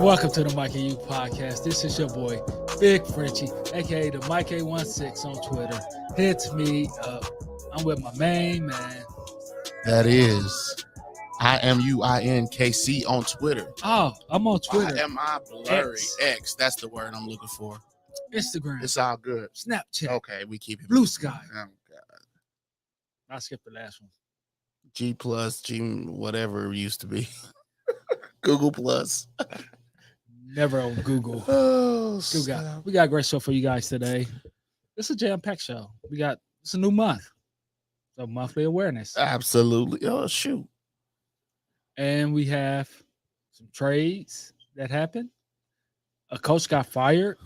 Welcome to the Mike and You podcast. This is your boy, Big Frenchie, aka the Mike A16 on Twitter. Hit me up. I'm with my main man. That is IMUINKC on Twitter. Oh, I'm on Twitter. IMI blurry X. That's the word I'm looking for. Instagram. It's all good. Snapchat. Okay, we keep it. Blue Sky. Oh God. I skipped the last one. G plus, G whatever it used to be. Google plus. Never on Google. Oh, we got a great show for you guys today. It's a jam-packed show. It's a new month. So monthly awareness. Absolutely. Oh, shoot. And we have some trades that happened. A coach got fired.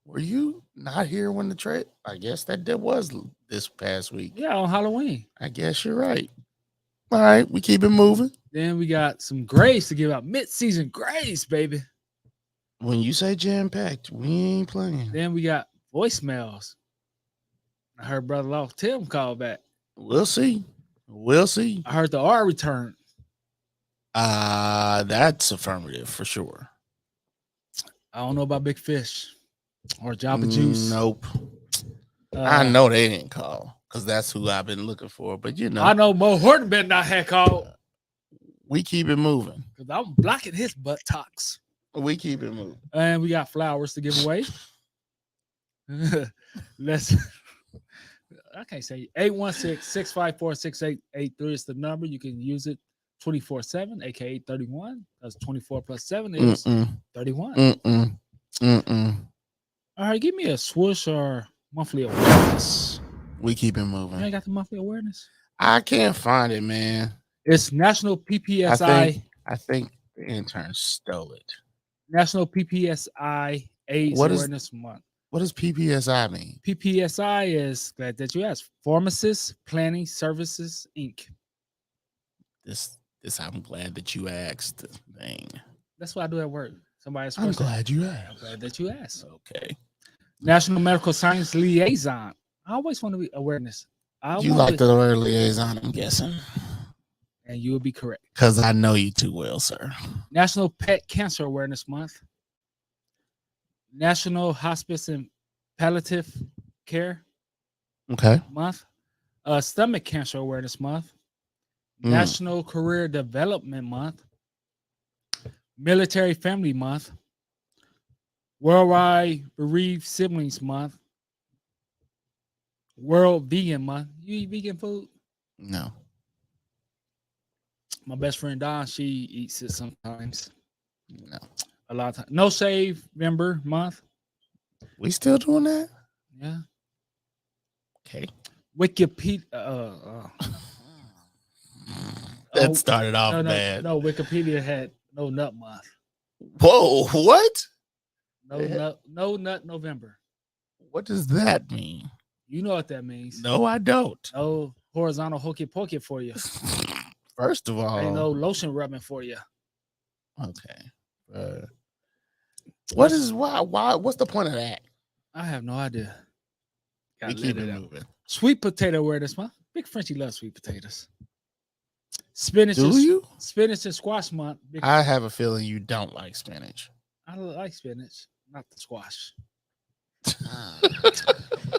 Were you not here when the trade? I guess that was this past week. Yeah, on Halloween. I guess you're right. All right, we keep it moving. Then we got some grades to give out. Mid-season grades, baby. When you say jam-packed, we ain't playing. Then we got voicemails. I heard Brother Law Tim call back. We'll see. We'll see. I heard the R return. That's affirmative for sure. I don't know about Big Fish or Jabba Juice. Nope. I know they didn't call because that's who I've been looking for. But you know, I know Mo Horton better not have called. We keep it moving because I'm blocking his buttocks. We keep it moving, and we got flowers to give away. I can't say 816-654-6883 is the number. You can use it 24/7, aka 31. That's 24 plus 7 is 31. All right, give me a swoosh or monthly awareness. We keep it moving. You ain't got the monthly awareness? I can't find it, man. It's National PPSI. I think the intern stole it. National PPSI AIDS Awareness Month. What does PPSI mean? PPSI is, glad that you asked, Pharmacist Planning Services, Inc. This I'm glad that you asked. Dang. That's what I do at work. I'm glad you asked. I'm glad that you asked. Okay. National Medical Science Liaison. I always want to be awareness. You like the word liaison, I'm guessing. And you will be correct. Because I know you too well, sir. National Pet Cancer Awareness Month. National Hospice and Palliative Care Month. Stomach Cancer Awareness Month. National Career Development Month. Military Family Month. Worldwide Bereaved Siblings Month. World Vegan Month. You eat vegan food? No. My best friend Don, she eats it sometimes. No. A lot of times. No Save Member Month. We still doing that? Yeah. Okay. Wikipedia. That started off bad. No, Wikipedia had No Nut Month. Whoa, what? No Nut November. What does that mean? You know what that means. No, I don't. No horizontal hokey pokey for you. First of all, ain't no lotion rubbing for you. Okay. What's the point of that? I have no idea. We keep it moving. Sweet potato awareness month. Big Frenchie loves sweet potatoes. Spinach. Do you? Spinach and squash month. I have a feeling you don't like spinach. I like spinach, not the squash.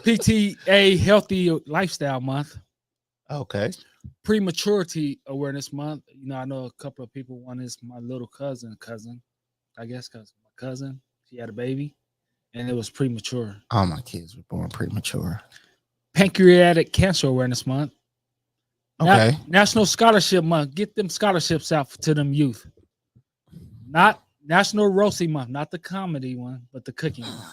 PTA Healthy Lifestyle Month. Okay. Prematurity Awareness Month. You know, I know a couple of people. One is my little cousin, I guess, because my cousin, she had a baby, and it was premature. All my kids were born premature. Pancreatic Cancer Awareness Month. Okay. National Scholarship Month. Get them scholarships out to them youth. Not National Roasting Month, not the comedy one, but the cooking one.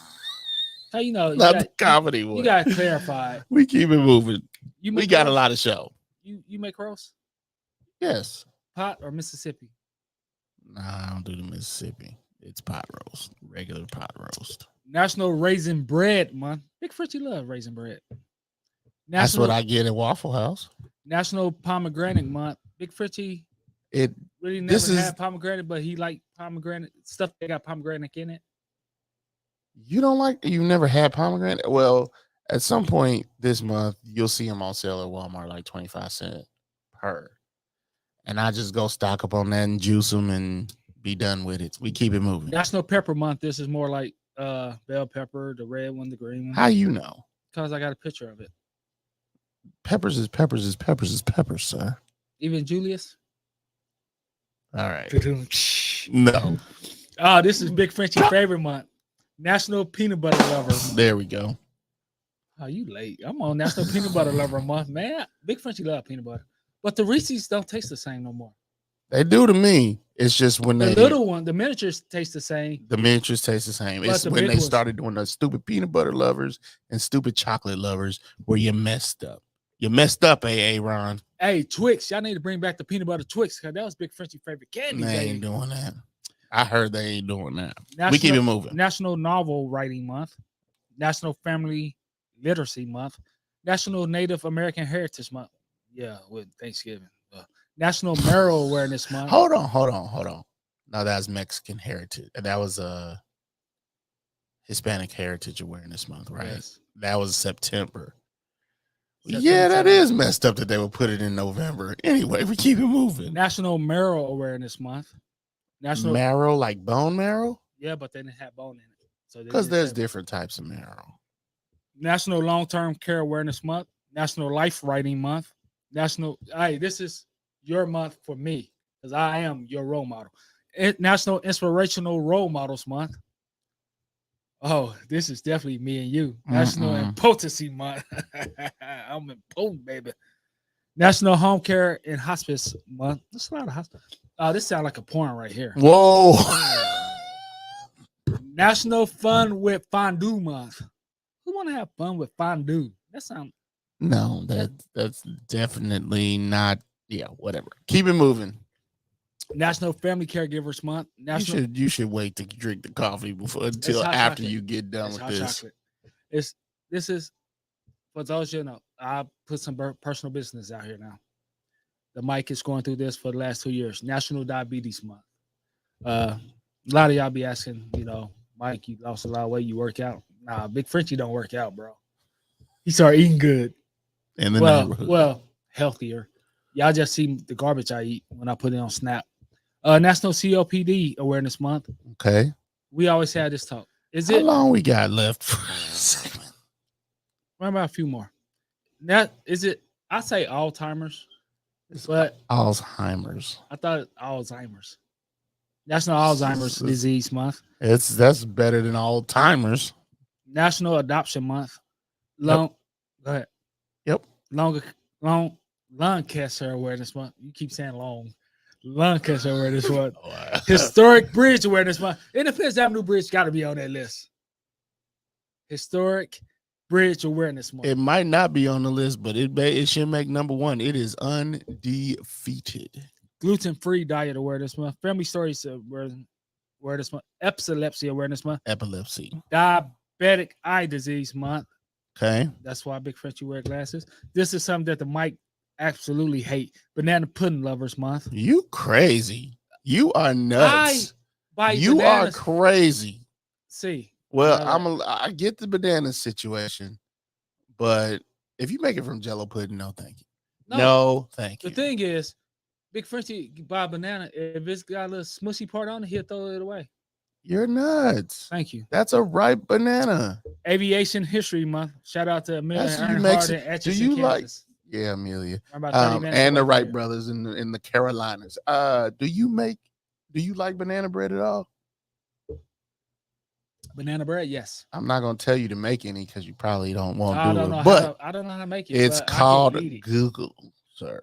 How you know? Not the comedy one. You got to clarify. We keep it moving. We got a lot of show. You make roast? Yes. Pot or Mississippi? Nah, I don't do the Mississippi. It's pot roast. Regular pot roast. National Raisin Bread Month. Big Frenchie love raisin bread. That's what I get at Waffle House. National Pomegranate Month. Big Frenchie really never had pomegranate, but he liked pomegranate stuff that got pomegranate in it. You've never had pomegranate? Well, at some point this month, you'll see them on sale at Walmart, like 25 cents per. And I just go stock up on that and juice them and Be done with it. We keep it moving. National Pepper Month. This is more like bell pepper, the red one, the green one. How you know? Because I got a picture of it. Peppers is peppers is peppers is peppers, sir. Even Julius. All right. No. Oh, this is Big Frenchie favorite month. National Peanut Butter Lover Month. There we go. Oh, you late. I'm on National Peanut Butter Lover Month, man. Big Frenchie love peanut butter. But the Reese's don't taste the same no more. They do to me. It's just when the little one, the miniatures taste the same. The miniatures taste the same. It's when they started doing the stupid peanut butter lovers and stupid chocolate lovers where you messed up. You messed up, AA Ron. Hey, Twix. Y'all need to bring back the peanut butter Twix because that was Big Frenchie's favorite candy. They ain't doing that. I heard they ain't doing that. We keep it moving. National Novel Writing Month. National Family Literacy Month. National Native American Heritage Month. Yeah, with Thanksgiving. National Marrow Awareness Month. Hold on. No, that's Mexican heritage. That was Hispanic Heritage Awareness Month, right? Yes. That was September. Yeah, that is messed up that they would put it in November. Anyway, we keep it moving. National Marrow Awareness Month. National marrow, like bone marrow? Yeah, but they didn't have bone in it. So because there's different types of marrow. National Long-Term Care Awareness Month. National Life Writing Month. This is your month for me because I am your role model. National Inspirational Role Models Month. Oh, this is definitely me and you. National Impotency Month. I'm impotent, baby. National Home Care and Hospice Month. There's a lot of hospice. This sounds like a porn right here. Whoa. National Fun with Fondue Month. Who want to have fun with fondue? That sounds. No, that's definitely not. Yeah, whatever. Keep it moving. National Family Caregivers Month. You should wait to drink the coffee until after you get done with this. Chocolate. This is for those you know. I put some personal business out here now. The mic is going through this for the last 2 years. National Diabetes Month. A lot of y'all be asking, Mike, you lost a lot of weight. You work out? Nah, Big Frenchie don't work out, bro. He started eating good. In the neighborhood. Well, healthier. Y'all just see the garbage I eat when I put it on Snap. National COPD Awareness Month. Okay. We always have this talk. How long we got left for this segment? What about a few more? I say Alzheimer's. But Alzheimer's. I thought Alzheimer's. National Alzheimer's Disease Month. That's better than Alzheimer's. National Adoption Month. Go ahead. Yep. Lung Cancer Awareness Month. You keep saying long. Lung Cancer Awareness Month. Historic Bridge Awareness Month. Independence Avenue Bridge got to be on that list. Historic Bridge Awareness Month. It might not be on the list, but it should make number one. It is undefeated. Gluten-free Diet Awareness Month. Family Stories Awareness Month. Epilepsy Awareness Month. Epilepsy. Diabetic Eye Disease Month. Okay. That's why Big Frenchie wear glasses. This is something that the mic absolutely hate. Banana Pudding Lovers Month. You crazy. You are nuts. You bananas. Are crazy. See. Well, I get the banana situation, but if you make it from Jell-O pudding, no thank you. No thank you. The thing is, Big Frenchie buy a banana. If it's got a little smushy part on it, he'll throw it away. You're nuts. Thank you. That's a ripe banana. Aviation History Month. Shout out to Amelia Earnhardt and Atchison, Kansas. Yeah, Amelia. And the Wright brothers in the Carolinas. Do you like banana bread at all? Banana bread, yes. I'm not gonna tell you to make any because you probably don't want to do it. But I don't know how to make it. It's called Google, sir.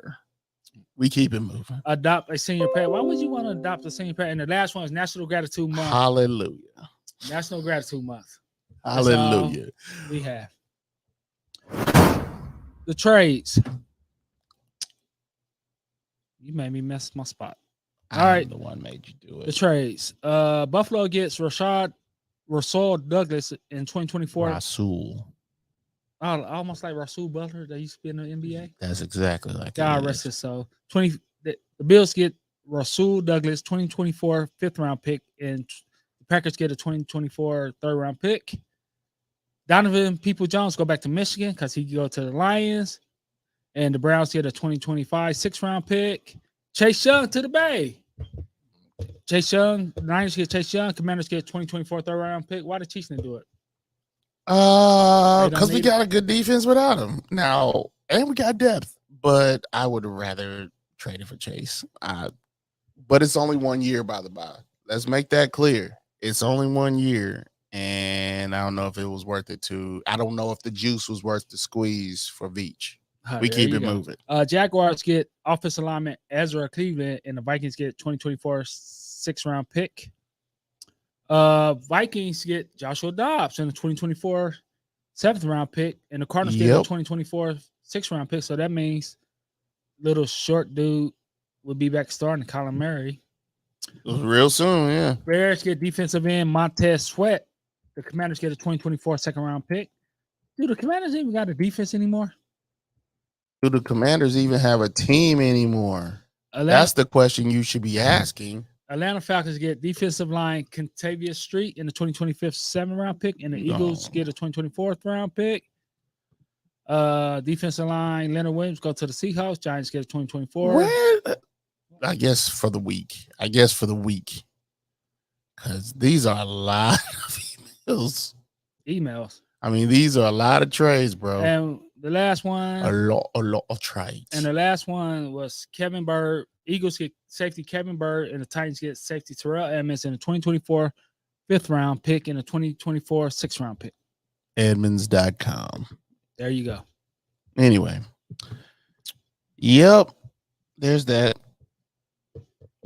We keep it moving. Adopt a senior parent. Why would you want to adopt a senior parent? And the last one is National Gratitude Month. Hallelujah. National Gratitude Month. Hallelujah. We have the trades. You made me mess my spot. All right, the one made you do it. The trades. Buffalo gets Rasul Douglas in 2024. Rasul. Almost like Rasul Butler that used to be in the NBA. That's exactly like God rest his soul. The Bills get Rasul Douglas, 2024 5th-round pick, and the Packers get a 2024 3rd-round pick. Donovan People-Jones go back to Michigan because he can go to the Lions, and the Browns get a 2025 6th-round pick. Chase Young to the Bay. Chase Young, the Niners get Chase Young, Commanders get 2024 third round pick. Why the Chiefs didn't do it? Because we got a good defense without him now, and we got depth. But I would rather trade it for Chase. But it's only 1 year, by the by. Let's make that clear. It's only 1 year, and I don't know if it was worth it to. I don't know if the juice was worth the squeeze for Veach. We keep it moving. Jaguars get offensive lineman Ezra Cleveland, and the Vikings get 2024 6th round pick. Vikings get Joshua Dobbs in the 2024 7th round pick, and the Cardinals get the 2024 6th round pick. So that means little short dude will be back starting, Colin Murray. Real soon, yeah. Bears get defensive end Montez Sweat. The Commanders get a 2024 2nd round pick. Do the Commanders even got a defense anymore? Do the Commanders even have a team anymore? That's the question you should be asking. Atlanta Falcons get defensive line Kentavious Street in the 2025 7th round pick, and the Eagles get a 2024 round pick. Defensive line Leonard Williams go to the Seahawks. Giants get a 2024. I guess for the week. Because these are a lot of emails. I mean, these are a lot of trades, bro. And the last one, a lot of trades. And the last one was Kevin Bird. Eagles get safety Kevin Bird, and the Titans get safety Terrell Edmonds in the 2024 5th round pick and the 2024 6th round pick. Edmonds.com. There you go. Anyway. Yep. There's that.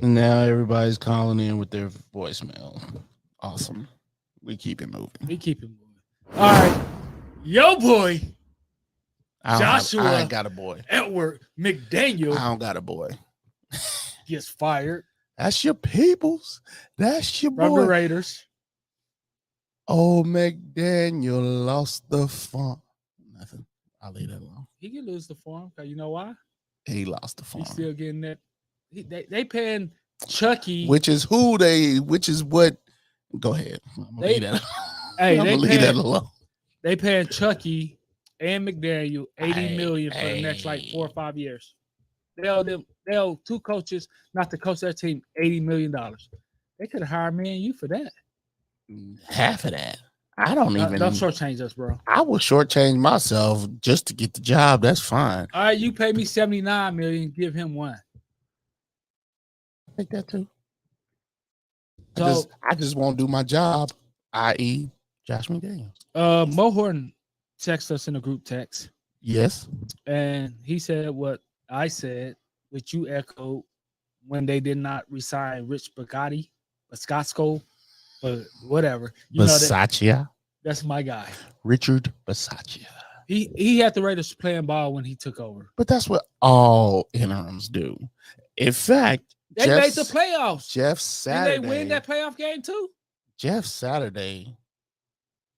And now everybody's calling in with their voicemail. Awesome. We keep it moving. All right. Yo, boy. Joshua. I ain't got a boy. Edward McDaniel. I don't got a boy. Gets fired. That's your peoples. That's your boy. From the Raiders. Oh, McDaniel lost the farm. Nothing. I'll leave that alone. He can lose the farm. You know why? He lost the farm. He's still getting that. They paying Chucky. Which is what. Go ahead. I'm gonna leave that alone. They paying Chucky and McDaniel $80 million for the next 4 or 5 years. They'll two coaches, not to coach their team, $80 million. They could have hired me and you for that. Half of that. I don't even. Don't shortchange us, bro. I will shortchange myself just to get the job. That's fine. All right, you pay me $79 million. Give him $1 million. I think that too. So I just won't do my job, i.e., Josh McDaniels. Mo Horton texted us in a group text. Yes. And he said what I said, which you echoed when they did not resign Rich Biscotsko, but whatever. Bisaccia. That's my guy. Richard Bisaccia. He had the Raiders playing ball when he took over. But that's what all interims do. In fact, they made the playoffs. Jeff Saturday. Did they win that playoff game too? Jeff Saturday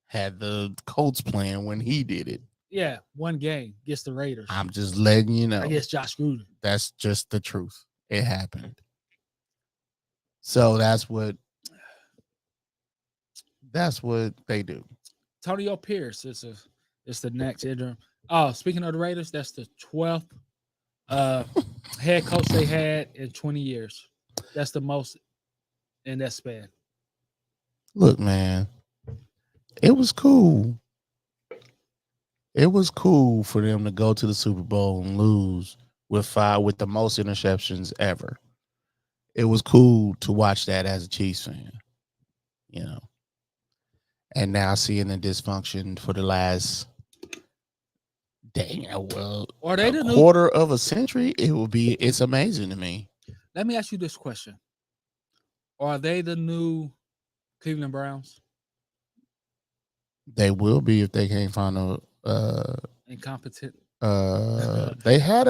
had the Colts playing when he did it. Yeah, one game against the Raiders. I'm just letting you know. I guess Josh Gruden. That's just the truth. It happened. So that's what they do. Antonio Pierce is the next interim. Oh, speaking of the Raiders, that's the 12th head coach they had in 20 years. That's the most in that span. Look, man, it was cool. It was cool for them to go to the Super Bowl and lose with the most interceptions ever. It was cool to watch that as a Chiefs fan, you know. And now seeing the dysfunction for the last quarter of a century, it's amazing to me. Let me ask you this question. Are they the new Cleveland Browns? They will be if they can't find a incompetent. They had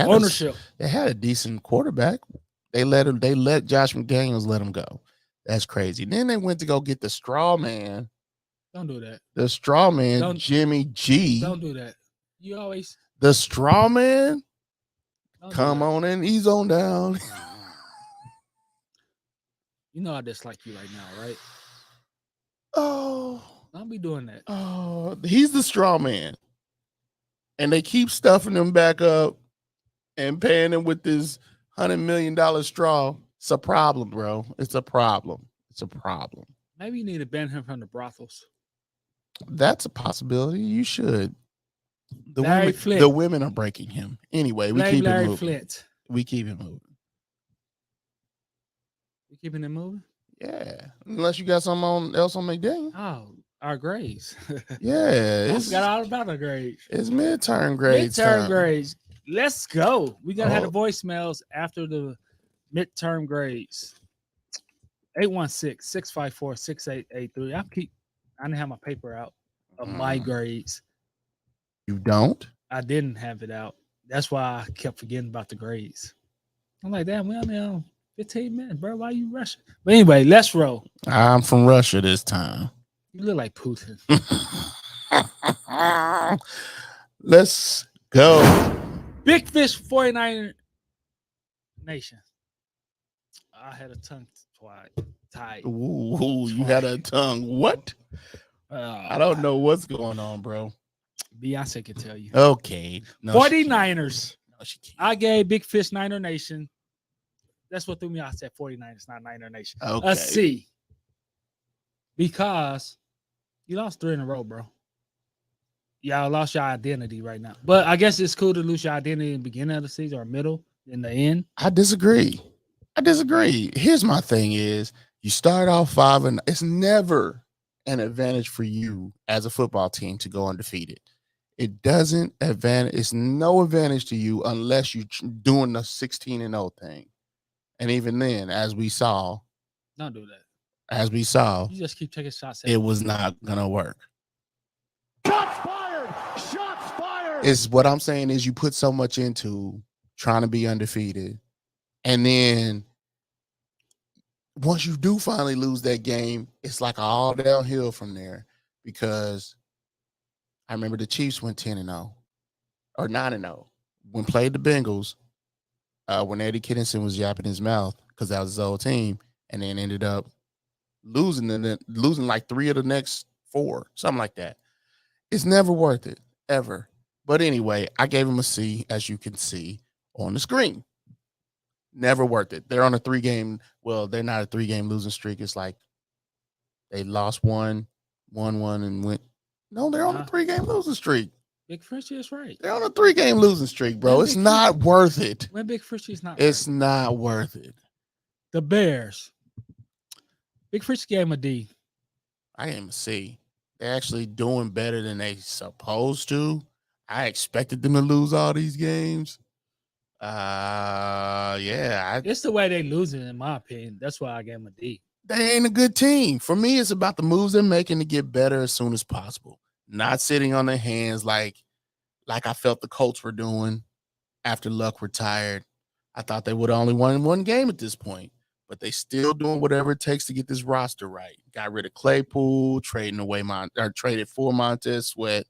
ownership. They had a decent quarterback. They let Josh McDaniels let him go. That's crazy. Then they went to go get the straw man. Don't do that. The straw man, Jimmy G. Don't do that. You always the straw man. Come on and ease on down. You know I dislike you right now, right? Oh, don't be doing that. Oh, he's the straw man. And they keep stuffing him back up and paying him with this $100 million straw. It's a problem, bro. It's a problem. It's a problem. Maybe you need to ban him from the brothels. That's a possibility. You should. Larry The Flint. women are breaking him. Anyway, we Blame keep it Larry moving. Flint. We keep it moving. You keeping it moving? Yeah. Unless you got something else on McDaniel. Oh, our grades. Yeah. I forgot all about our grades. It's midterm grades. Midterm time. grades. Let's go. We gotta have Oh. the voicemails after the midterm grades. 816-654-6883. I didn't have my paper out of my grades. You don't? I didn't have it out. That's why I kept forgetting about the grades. I'm like, damn, we only on 15 minutes, bro. Why you rushing? But anyway, let's roll. I'm from Russia this time. You look like Putin. Let's go. Big Fish 49er Nation. I had a tongue tied. Ooh, you had a tongue. What? I don't know what's going on, bro. Beyonce can tell you. Okay. No, 49ers. No, she can't. I gave Big Fish Niner Nation. That's what threw me. I said 49ers, not Niner Nation. Okay. A C. Because you lost 3 in a row, bro. Y'all lost your identity right now. But I guess it's cool to lose your identity in the beginning of the season or middle, in the end. I disagree. Here's my thing is you start off 5 and it's never an advantage for you as a football team to go undefeated. It doesn't advantage. It's no advantage to you unless you're doing the 16-0 thing. And even then, as we saw, Don't do that. As we saw, You just keep taking shots at it was not gonna work. Shots fired! Shots fired! It's what I'm saying is you put so much into trying to be undefeated, and then once you do finally lose that game, it's like all downhill from there. Because I remember the Chiefs went 10-0 or 9-0 when played the Bengals. When Eddie Kittinson was yapping his mouth because that was his old team, and then ended up losing like 3 of the next 4, something like that. It's never worth it, ever. But anyway, I gave him a C, as you can see on the screen. Never worth it. They're on a 3-game, well, they're not a 3-game losing streak. It's like they lost 1, won 1, and went. No, they're on a 3-game losing streak. Big Frishy is right. They're on a 3-game losing streak, bro. It's not worth it. When Big Frishy is not It's right. not worth it. The Bears. Big Frishy gave him a D. I gave him a C. They're actually doing better than they supposed to. I expected them to lose all these games. Yeah. It's the way they losing, in my opinion. That's why I gave him a D. They ain't a good team. For me, it's about the moves they're making to get better as soon as possible. Not sitting on their hands like I felt the Colts were doing after Luck retired. I thought they would have only won 1 game at this point, but they still doing whatever it takes to get this roster right. Got rid of Claypool, traded for Montez Sweat,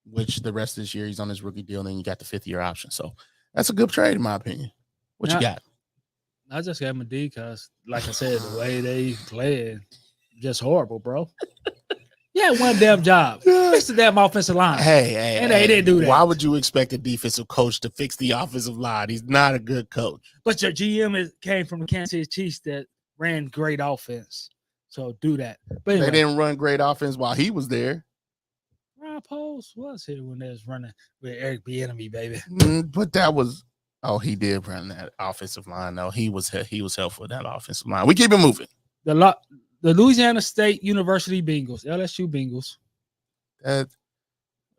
which the rest of this year he's on his rookie deal, and then you got the 5th-year option. So that's a good trade in my opinion. What you got? I just gave him a D because, like I said, the way they played, just horrible, bro. Yeah, one damn job. Fix the damn offensive line. Hey, they didn't do that. Why would you expect a defensive coach to fix the offensive line? He's not a good coach. But your GM came from the Kansas City Chiefs that ran great offense. So do that. But anyway, they didn't run great offense while he was there. Ron Poles was here when they was running with Eric Bieniemy, baby. But that was he did run that offensive line. No, he was helpful with that offensive line. We keep it moving. The Louisiana State University Bengals, LSU Bengals.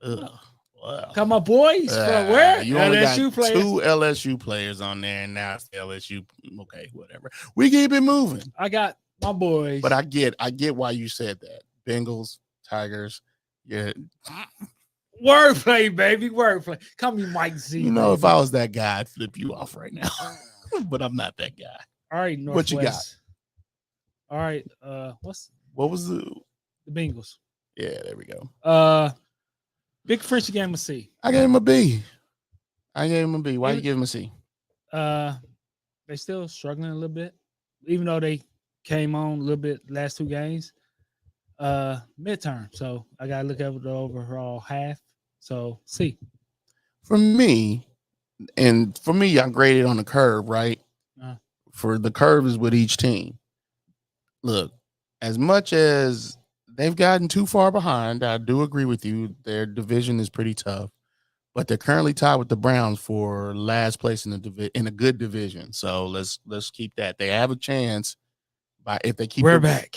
Wow. Come on, boys. From where? You only LSU got players. 2 LSU players on there, and now it's LSU. Okay, whatever. We keep it moving. I got my boys. But I get why you said that. Bengals, Tigers. Yeah. Wordplay, baby. Wordplay. Call me Mike Z. You know, if I was that guy, I'd flip you off right now. But I'm not that guy. All right, Northwest. What you got? All right. What was the Bengals? Yeah, there we go. Big French gave him a C. I gave him a B. Why you give him a C? They still struggling a little bit, even though they came on a little bit last 2 games. Midterm, so I gotta look at the overall half. So C. For me, and for me, I graded on the curve, right? Uh. For the curve is with each team. Look, as much as they've gotten too far behind, I do agree with you. Their division is pretty tough, but they're currently tied with the Browns for last place in the in a good division. So let's keep that. They have a chance by if they keep. We're back.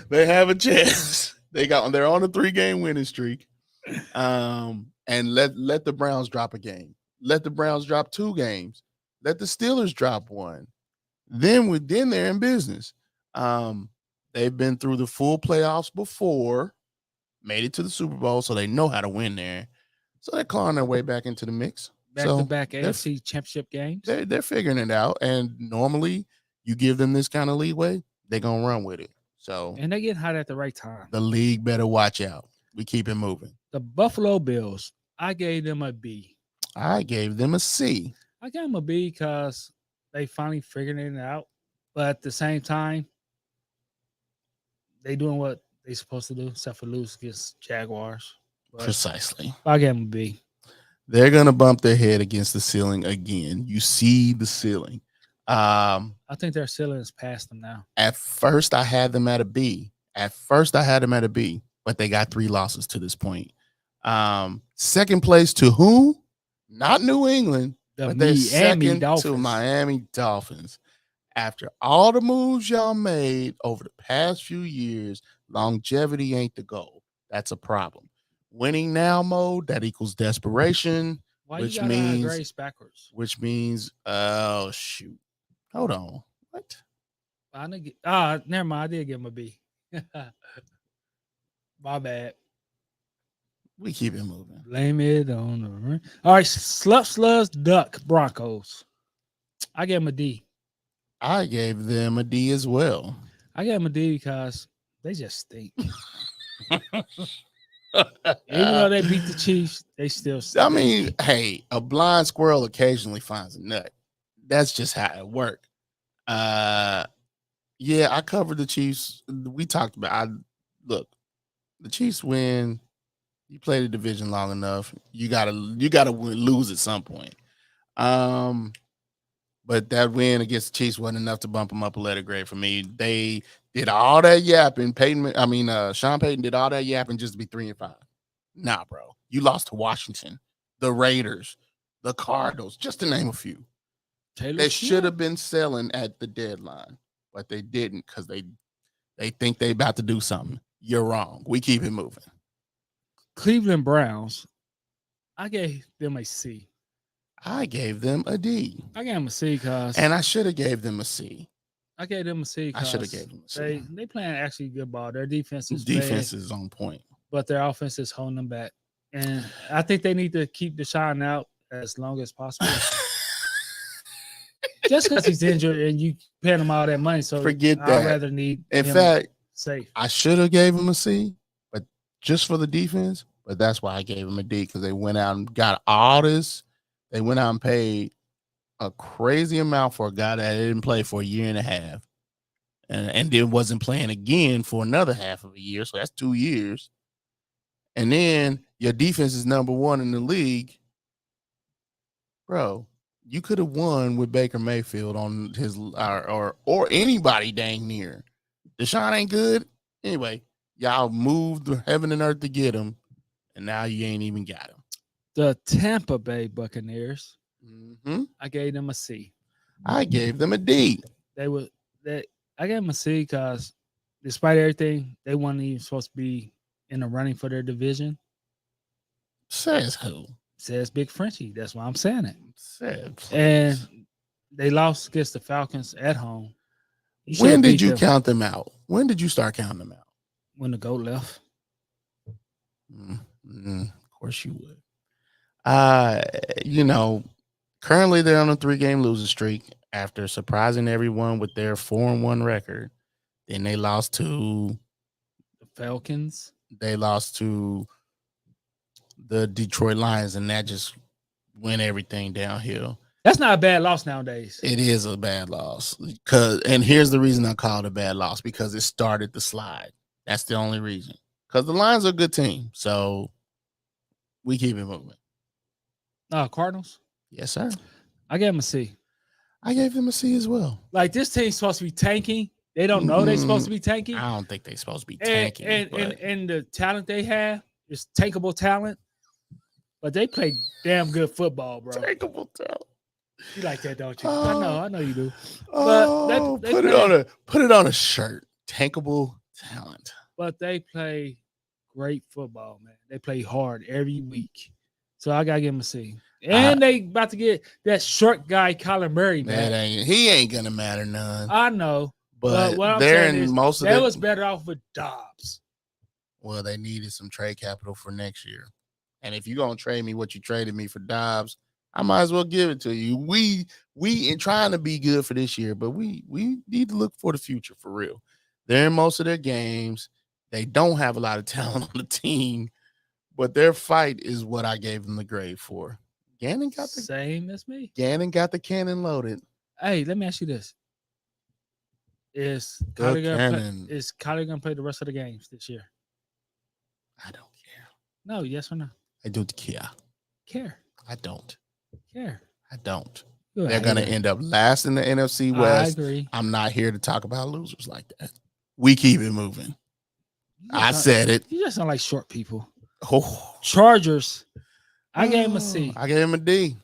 They have a chance. They're on a 3-game winning streak. And let the Browns drop a game. Let the Browns drop 2 games. Let the Steelers drop 1. Then they're in business. They've been through the full playoffs before, made it to the Super Bowl, so they know how to win there. So they're clawing their way back into the mix. Back-to-back AFC championship games. They're figuring it out. And normally you give them this kind of leeway, they're gonna run with it. So and they get hot at the right time. The league better watch out. We keep it moving. The Buffalo Bills, I gave them a B. I gave them a C. I gave them a B because they finally figured it out. But at the same time, they doing what they supposed to do, except for lose against Jaguars. But Precisely. I gave them a B. They're going to bump their head against the ceiling again. You see the ceiling. I think their ceiling is past them now. At first, I had them at a B. But they got 3 losses to this point. Second place to who? Not New England, but they're second to Miami Dolphins. After all the moves y'all made over the past few years, longevity ain't the goal. That's a problem. Winning now mode, that equals desperation. Why which you means Grace backwards? Which means, oh shoot. Hold on. What? Never mind. I did give him a B. My bad. We keep it moving. Blame it on the ring. All right, Sluts Duck Broncos. I gave him a D. I gave them a D as well. I gave them a D because they just stink. Even though they beat the Chiefs, they still stink. I mean, hey, a blind squirrel occasionally finds a nut. That's just how it works. Yeah, I covered the Chiefs. We talked about look, the Chiefs win. You play the division long enough, you gotta lose at some point. But that win against the Chiefs wasn't enough to bump them up a letter grade for me. They did all that yapping. Sean Payton did all that yapping just to be 3-5. Nah, bro. You lost to Washington, the Raiders, the Cardinals, just to name a few. They should have been selling at the deadline, but they didn't because they think they about to do something. You're wrong. We keep it moving. Cleveland Browns, I gave them a C. I gave them a D. I gave them a C because, and I should have gave them a C. I gave them a C. I should have gave them a C. They playing actually good ball. Their defense is on point, but their offense is holding them back. And I think they need to keep Deshaun out as long as possible. Just because he's injured and you paying him all that money, so forget that. I'd rather need. In fact, safe. I should have gave him a C, but just for the defense. But that's why I gave him a D because they went out and got all this. They went out and paid a crazy amount for a guy that didn't play for a year and a half, and then wasn't playing again for another half of a year. So that's 2 years. And then your defense is number 1 in the league, bro. You could have won with Baker Mayfield on his or anybody dang near. Deshaun ain't good. Anyway, y'all moved heaven and earth to get him, and now you ain't even got him. The Tampa Bay Buccaneers, I gave them a C. I gave them a D. I gave them a C because despite everything, they weren't even supposed to be in the running for their division. Says who? Says Big Frenchie. That's why I'm saying it. Said, and they lost against the Falcons at home. When did you count them out? When did you start counting them out? When the GOAT left. Of course you would. Currently they're on a 3-game losing streak after surprising everyone with their 4-1 record. Then they lost to the Falcons. They lost to the Detroit Lions, and that just went everything downhill. That's not a bad loss nowadays. It is a bad loss. And here's the reason I call it a bad loss, because it started the slide. That's the only reason. Because the Lions are a good team. So We keep it moving. Cardinals. Yes, sir. I gave them a C. I gave them a C as well. Like this team's supposed to be tanking. They don't know they're supposed to be tanking. I don't think they're supposed to be tanking. And the talent they have is tankable talent. But they play damn good football, bro. Tankable talent. You like that, don't you? I know you do. But they put it on a shirt. Tankable talent. But they play great football, man. They play hard every week. So I gotta give them a C. And they about to get that short guy, Kyler Murray, man. He ain't gonna matter none. I know. But what I'm they're saying in is most of that it was better off with Dobbs. Well, they needed some trade capital for next year. And if you're gonna trade me what you traded me for Dobbs, I might as well give it to you. We in trying to be good for this year, but we need to look for the future for real. They're in most of their games. They don't have a lot of talent on the team, but their fight is what I gave them the grade for. Gannon got the same as me. Gannon got the cannon loaded. Hey, let me ask you this: Is Kyler gonna play the rest of the games this year? I don't care. No, yes or no? I don't care. Care. I don't care. I don't. They're gonna end up last in the NFC West. I agree. I'm not here to talk about losers like that. We keep it moving. I said it. You just sound like short people. Oh. Chargers. I gave him a C. I gave him a D.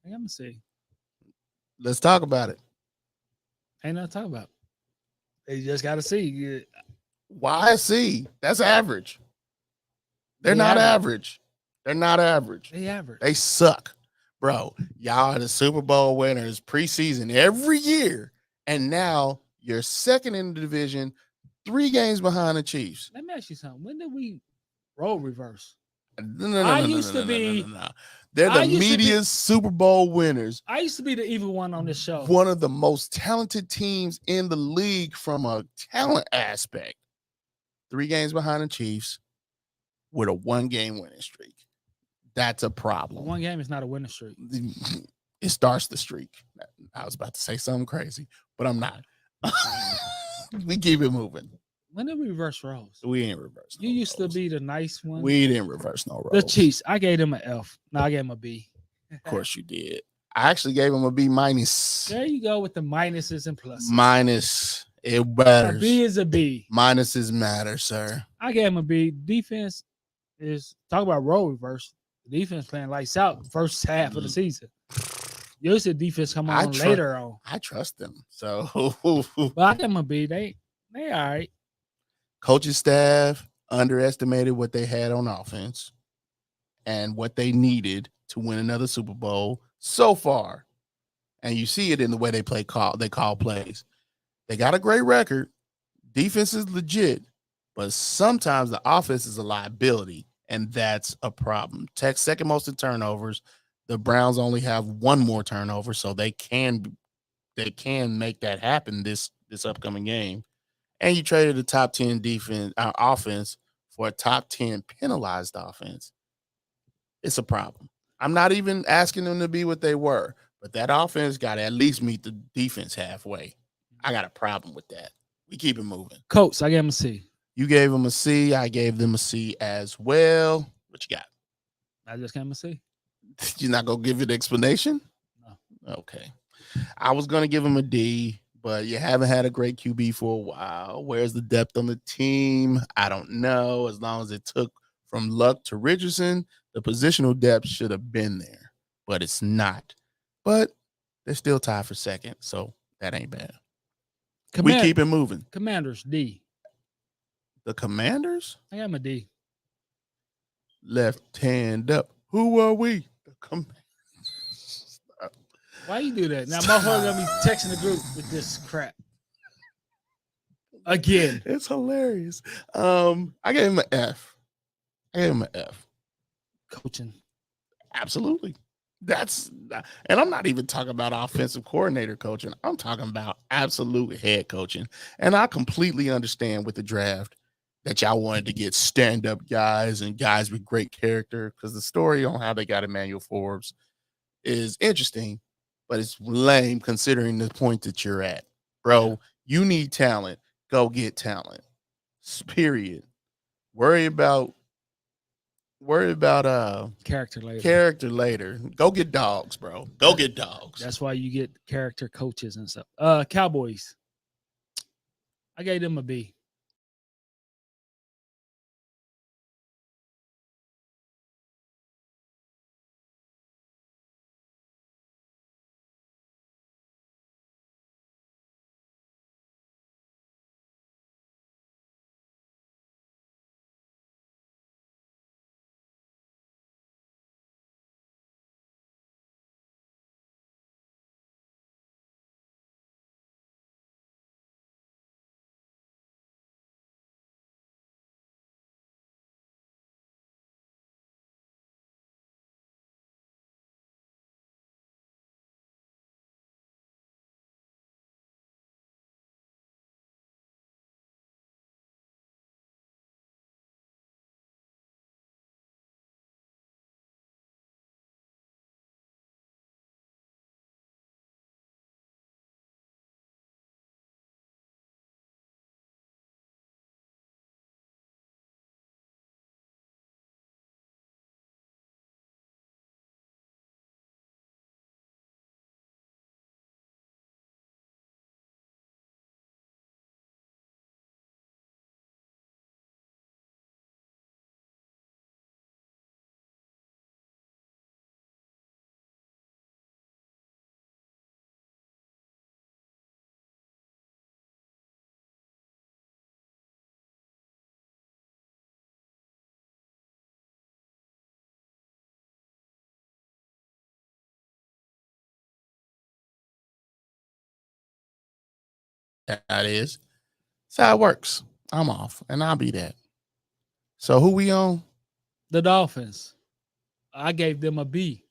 I gave him a C. Let's talk about it. Ain't nothing to talk about. They just got to see. Why a C? That's average. They're not average. They're not average. They average. They suck. Bro, y'all are the Super Bowl winners preseason every year. And now you're second in the division, 3 games behind the Chiefs. Let me ask you something. When did we role reverse? No. They're the media's Super Bowl winners. I used to be the evil one on this show. One of the most talented teams in the league from a talent aspect. 3 games behind the Chiefs with a 1-game winning streak. That's a problem. 1 game is not a winning streak. It starts the streak. I was about to say something crazy, but I'm not. We keep it moving. When did we reverse roles? We ain't reverse. You used to be the nice one. We didn't reverse no roles. The Chiefs. I gave them an F. No, I gave them a B. Of course you did. I actually gave them a B minus. There you go with the minuses and pluses. Minus. It matters. A B is a B. Minuses matter, sir. I gave them a B. Defense is talk about role reverse. The defense playing lights out first half of the season. You said defense come on later on. I trust them. So but I give them a B. They all right. Coaching staff underestimated what they had on offense and what they needed to win another Super Bowl so far. And you see it in the way they call plays. They got a great record. Defense is legit, but sometimes the offense is a liability, and that's a problem. Tech's second most in turnovers. The Browns only have 1 more turnover, so they can make that happen this upcoming game. And you traded a top 10 offense for a top 10 penalized offense. It's a problem. I'm not even asking them to be what they were, but that offense got to at least meet the defense halfway. I got a problem with that. We keep it moving. Colts, I gave them a C. You gave them a C. I gave them a C as well. What you got? I just gave them a C. You're not going to give it an explanation? No. Okay. I was going to give them a D. But you haven't had a great QB for a while. Where's the depth on the team? I don't know. As long as it took from Luck to Richardson, the positional depth should have been there. But it's not. But they're still tied for second, so that ain't bad. We keep it moving. Commanders, D. The Commanders? I got a D. Left hand up. Who are we? The Commanders. Why you do that? Now, motherfuckers gonna be texting the group with this crap again. It's hilarious. I gave him an F. Coaching. Absolutely. And I'm not even talking about offensive coordinator coaching. I'm talking about absolute head coaching. And I completely understand with the draft that y'all wanted to get stand-up guys and guys with great character, because the story on how they got Emmanuel Forbes is interesting. But it's lame considering the point that you're at. Bro, you need talent. Go get talent. Period. Worry about Worry about Character later. character later. Go get dogs, bro. Go get dogs. That's why you get character coaches and stuff. Cowboys. I gave them a B. That is. That's how it works. I'm off, and I'll be that. So who we on? The Dolphins. I gave them a B.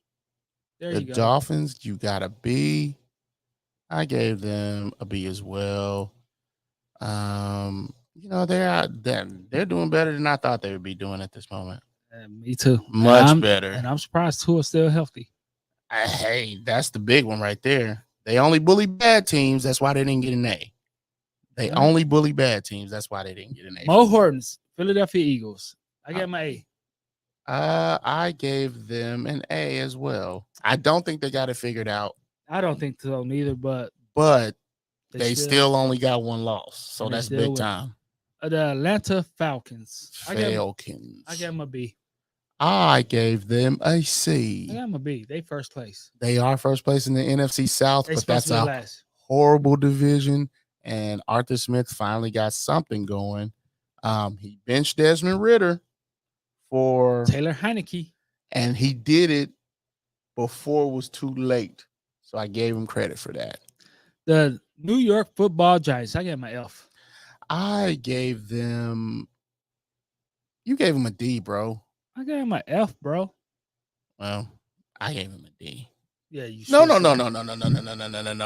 There The you go. Dolphins, you got a B. I gave them a B as well. They're doing better than I thought they would be doing at this moment. Me too. Much better. And I'm surprised Tua is still healthy. Hey, that's the big one right there. They only bully bad teams. That's why they didn't get an A. They only bully bad teams. That's why they didn't get an A. Mo Hortons, Philadelphia Eagles. I gave them an A. I gave them an A as well. I don't think they got it figured out. I don't think so neither, but they still only got one loss. So that's big time. The Atlanta Falcons. I gave them a B. I gave them a C. I gave them a B. They first place. They are first place in the NFC South, but that's a horrible division. And Arthur Smith finally got something going. He benched Desmond Ridder for Taylor Heineke. And he did it before it was too late. So I gave him credit for that. The New York Football Giants. I gave them an F. I gave them. You gave him a D, bro. I gave him an F, bro. Well, I gave him a D. Yeah, you. No.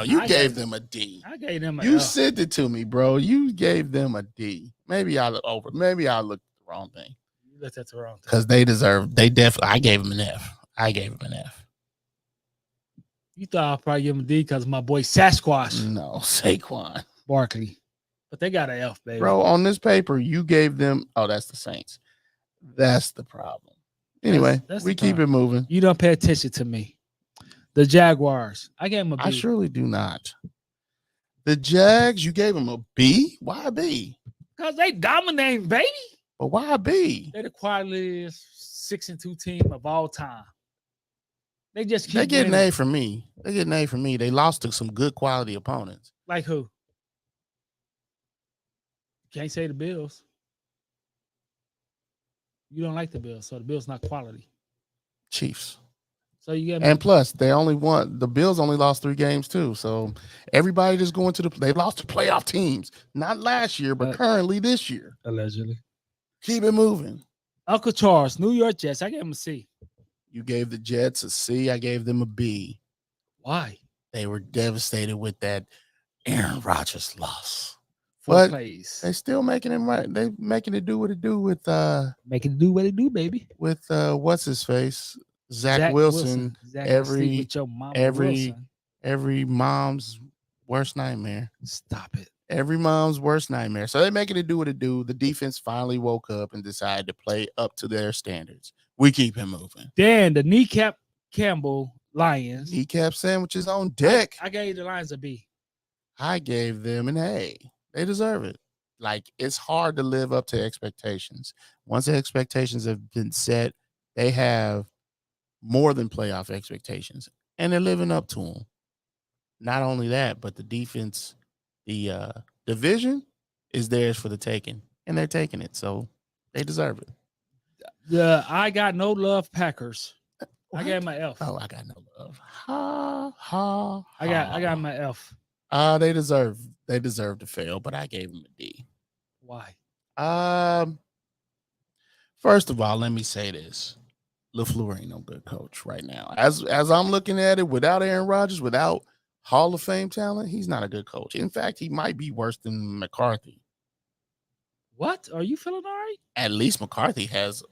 You gave them a D. I gave them a You F. sent it to me, bro. You gave them a D. Maybe I looked at the wrong thing. You looked at the wrong thing. Because they definitely. I gave him an F. You thought I'd probably give him a D because my boy Sasquatch. No, Saquon Barkley. But they got an F, baby. Bro, on this paper, you gave them. Oh, that's the Saints. That's the problem. Anyway, we keep it moving. You don't pay attention to me. The Jaguars. I gave them a B. I surely do not. The Jags, you gave them a B? Why a B? Because they dominate, baby. But why a B? They're the quietest 6-2 team of all time. They just keep get an A from me. They lost to some good quality opponents. Like who? Can't say the Bills. You don't like the Bills, so the Bills not quality. Chiefs. So you get and plus the Bills only lost 3 games too. So everybody just going they lost to playoff teams. Not last year, but currently this year. Allegedly. Keep it moving. Uncle Charles, New York Jets. I gave him a C. You gave the Jets a C. I gave them a B. Why? They were devastated with that Aaron Rodgers loss. 4 plays. They still making it right. They making it do what it do with making it do what it do, baby. With what's his face? Zach Wilson. Every mom's worst nightmare. Stop it. Every mom's worst nightmare. So they're making it do what it do. The defense finally woke up and decided to play up to their standards. We keep him moving. Then the kneecap Campbell Lions. Kneecap sandwiches on deck. I gave the Lions a B. I gave them an A. They deserve it. Like, it's hard to live up to expectations. Once the expectations have been set, they have more than playoff expectations, and they're living up to them. Not only that, but the defense, the division is theirs for the taking, and they're taking it, so they deserve it. The I got no love Packers. What? I gave my F. Oh, I got no love. Ha ha. I got my F. They deserve to fail, but I gave them a D. Why? First of all, let me say this: LaFleur ain't no good coach right now. As I'm looking at it, without Aaron Rodgers, without Hall of Fame talent, he's not a good coach. In fact, he might be worse than McCarthy. What? Are you feeling all right? At least McCarthy has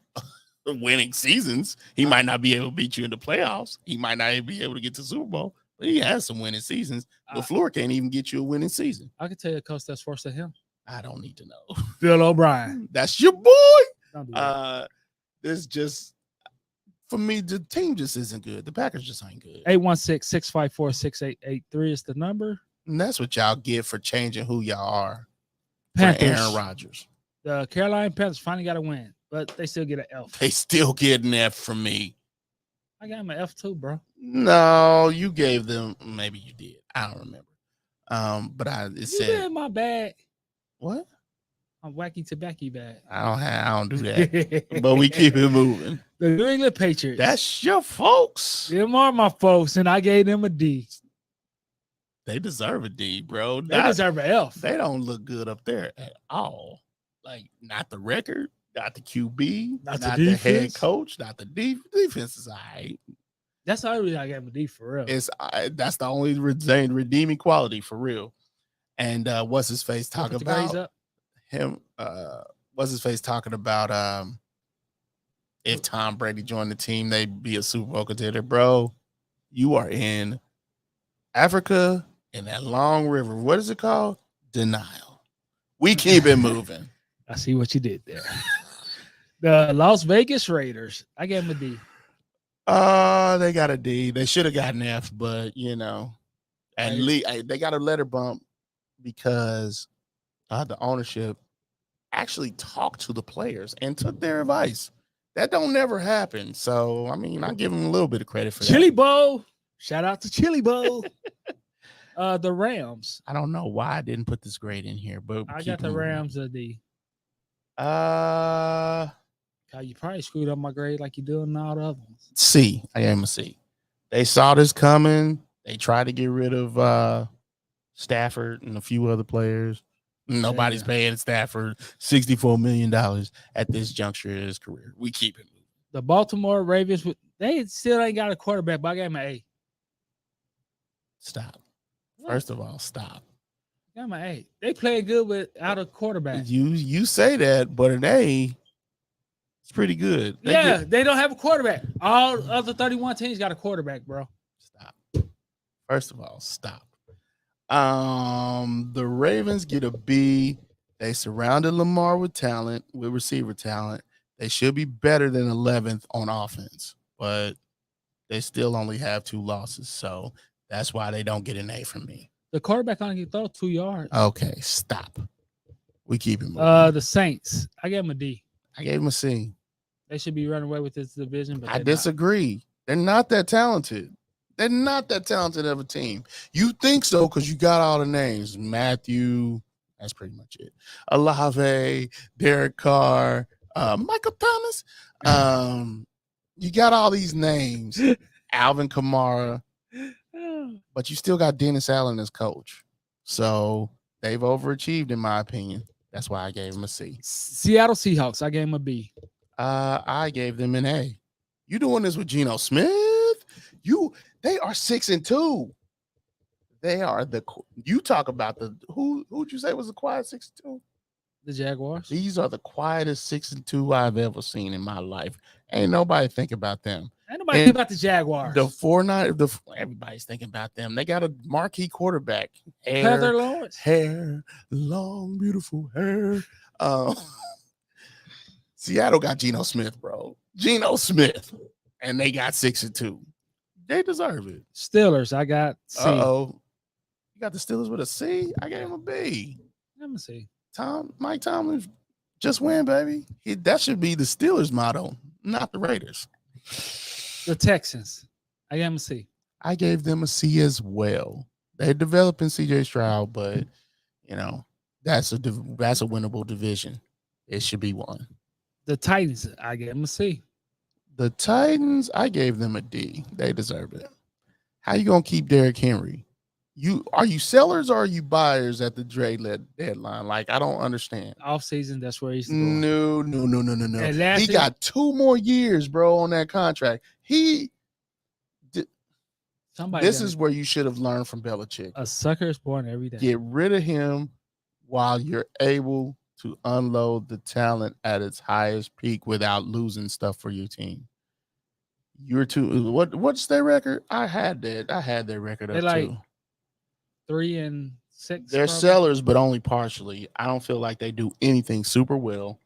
winning seasons. He might not be able to beat you in the playoffs. He might not be able to get to the Super Bowl, but he has some winning seasons. LaFleur can't even get you a winning season. I can tell you a coach that's worse than him. I don't need to know. Bill O'Brien. That's your boy. Don't do that. This just, for me, the team just isn't good. The Packers just ain't good. 816-654-6883 is the number. And that's what y'all get for changing who y'all are. Panthers. For Aaron Rodgers. The Carolina Panthers finally got a win, but they still get an F. They still get an F from me. I got my F too, bro. No, you gave them. Maybe you did. I don't remember. But it said in my bag. What? I'm wacky tobacco bag. I don't do that. But we keep it moving. The New England Patriots. That's your folks. Them are my folks, and I gave them a D. They deserve a D, bro. They deserve an F. They don't look good up there at all. Like, not the record, not the QB, not the head coach, not the defense is all right. That's the only reason I gave him a D for real. That's the only redeeming quality for real. And what's his face talking about him? What's his face talking about? If Tom Brady joined the team, they'd be a Super Bowl contender, bro. You are in Africa in that long river. What is it called? Denial. We keep it moving. I see what you did there. The Las Vegas Raiders. I gave them a D. They got a D. They should have gotten F, but at least they got a letter bump because the ownership actually talked to the players and took their advice. That don't never happen. So I mean, I give them a little bit of credit for Chili that. Bowl. Shout out to Chili Bowl. The Rams. I don't know why I didn't put this grade in here, but I got the Rams a D. You probably screwed up my grade like you do in all the other ones. C. I am a C. They saw this coming. They tried to get rid of Stafford and a few other players. Nobody's paying Stafford $64 million at this juncture of his career. We keep it moving. The Baltimore Ravens, they still ain't got a quarterback, but I gave him an A. Stop. First of all, stop. I got my A. They play good without a quarterback. You say that, but an A, it's pretty good. They don't have a quarterback. All other 31 teams got a quarterback, bro. Stop. First of all, stop. The Ravens get a B. They surrounded Lamar with talent, with receiver talent. They should be better than 11th on offense, but they still only have 2 losses. So that's why they don't get an A from me. The quarterback only can throw 2 yards. Okay, stop. We keep it moving. The Saints, I gave them a D. I gave them a C. They should be running away with this division, but I disagree. They're not that talented. They're not that talented of a team. You think so because you got all the names. Matthew, that's pretty much it. Olave, Derek Carr, Michael Thomas. You got all these names. Alvin Kamara. But you still got Dennis Allen as coach. So they've overachieved, in my opinion. That's why I gave them a C. Seattle Seahawks, I gave them a B. I gave them an A. You doing this with Geno Smith? They are 6-2. They are you talk about who'd you say was the quiet 6-2? The Jaguars. These are the quietest 6-2 I've ever seen in my life. Ain't nobody think about them. Ain't nobody think about the Jaguars. Everybody's thinking about them. They got a marquee quarterback. Heather Lawrence. Hair, long, beautiful hair. Seattle got Geno Smith, bro. Geno Smith, and they got 6-2. They deserve it. Steelers, I got C. Uh-oh. You got the Steelers with a C? I gave him a B. Let me see. Mike Tomlin, just win, baby. That should be the Steelers' motto, not the Raiders. The Texans, I gave them a C. I gave them a C as well. They're developing C.J. Stroud, but that's a winnable division. It should be one. The Titans, I gave them a C. The Titans, I gave them a D. They deserve it. How you gonna keep Derrick Henry? Are you sellers or are you buyers at the trade deadline? Like, I don't understand. Off season, that's where he's going. No. He got 2 more years, bro, on that contract. This is where you should have learned from Belichick. A sucker is born every day. Get rid of him while you're able to unload the talent at its highest peak without losing stuff for your team. You're too. What's their record? I had their record up too. 3-6. They're sellers, but only partially. I don't feel like they do anything super well.